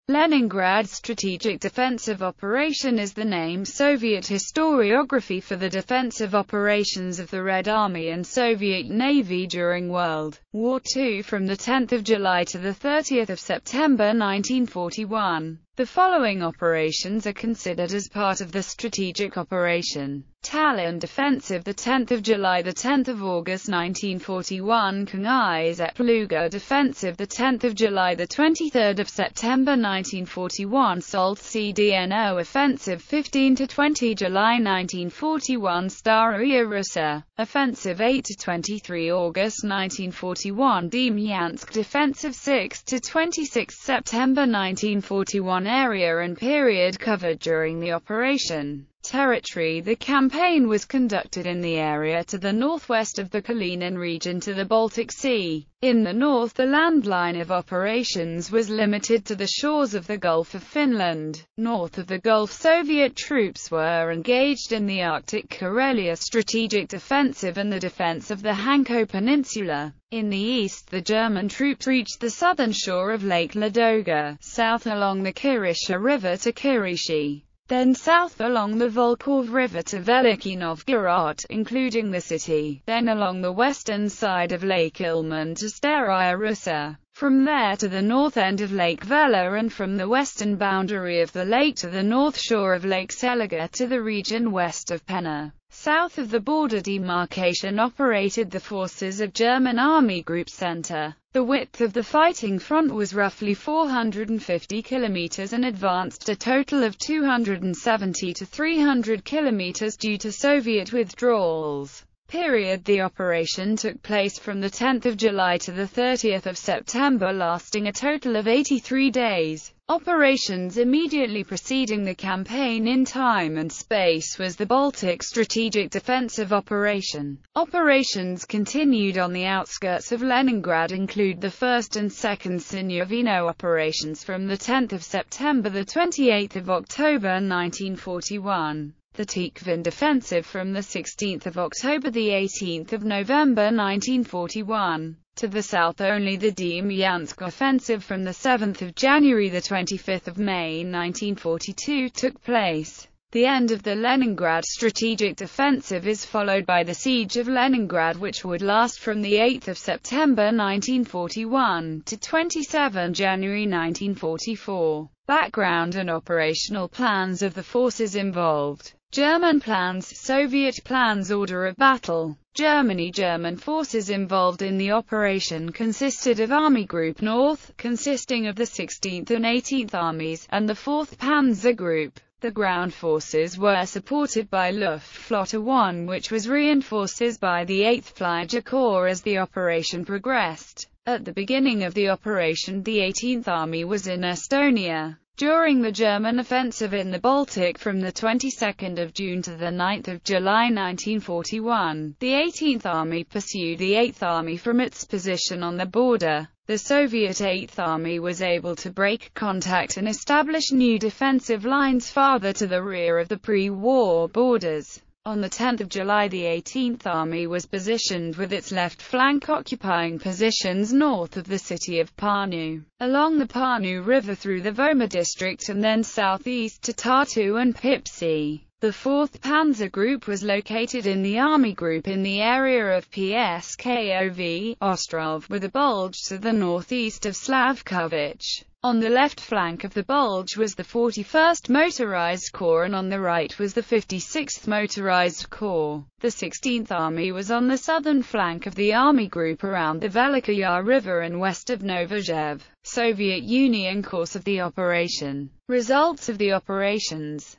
Leningrad Strategic Defensive Operation is the name Soviet historiography for the defensive operations of the Red Army and Soviet Navy during World War II from 10 July to 30 September 1941. The following operations are considered as part of the strategic operation: Tallinn Defensive, 10 July to 10 August 1941; Kingisepp-Luga Defensive, 10 July to 23 September 1941; Soltsy-Dno Offensive, 15 to 20 July 1941; Staraia-Russa Offensive, 8 to 23 August 1941; Demyansk Defensive, 6 to 26 September 1941. Area and period covered during the operation. Territory: the campaign was conducted in the area to the northwest of the Kalinin region to the Baltic Sea. In the north, the land line of operations was limited to the shores of the Gulf of Finland. North of the Gulf, Soviet troops were engaged in the Arctic Karelia Strategic Defensive and the defense of the Hanko Peninsula. In the east, the German troops reached the southern shore of Lake Ladoga, south along the Kirisha River to Kirishi, then south along the Volkhov River to Veliki Novgorod, including the city, then along the western side of Lake Ilmen to Staraia-Russa, from there to the north end of Lake Vela, and from the western boundary of the lake to the north shore of Lake Seliga to the region west of Pena. South of the border demarcation operated the forces of German Army Group Center. The width of the fighting front was roughly 450 kilometers and advanced a total of 270 to 300 kilometers due to Soviet withdrawals. The operation took place from 10 July to 30 September, lasting a total of 83 days. Operations immediately preceding the campaign in time and space was the Baltic Strategic Defensive Operation. Operations continued on the outskirts of Leningrad include the 1st and 2nd Soltsy-Dno operations from 10 September to 28 October 1941. The Tikhvin Defensive from 16 October to 18 November 1941. To the south only the Demyansk Offensive from 7 January to 25 May 1942 took place. The end of the Leningrad Strategic Defensive is followed by the Siege of Leningrad, which would last from 8 September 1941 to 27 January 1944. Background and operational plans of the forces involved. German plans, Soviet plans, order of battle. German forces involved in the operation consisted of Army Group North, consisting of the 16th and 18th Armies, and the 4th Panzer Group. The ground forces were supported by Luftflotte 1, which was reinforced by the 8th Flyger Corps as the operation progressed. At the beginning of the operation, the 18th Army was in Estonia. During the German offensive in the Baltic from the 22nd of June to the 9th of July 1941, the 18th Army pursued the 8th Army from its position on the border. The Soviet 8th Army was able to break contact and establish new defensive lines farther to the rear of the pre-war borders. On 10 July the 18th Army was positioned with its left flank occupying positions north of the city of Pärnu, along the Pärnu River through the Voma district and then southeast to Tartu and Pipsi. The 4th Panzer Group was located in the Army Group in the area of Pskov, Ostrov, with a bulge to the northeast of Slavkovich. On the left flank of the bulge was the 41st Motorized Corps and on the right was the 56th Motorized Corps. The 16th Army was on the southern flank of the Army Group around the Velika Yar River and west of Novozhev. Soviet Union. Course of the operation. Results of the operations.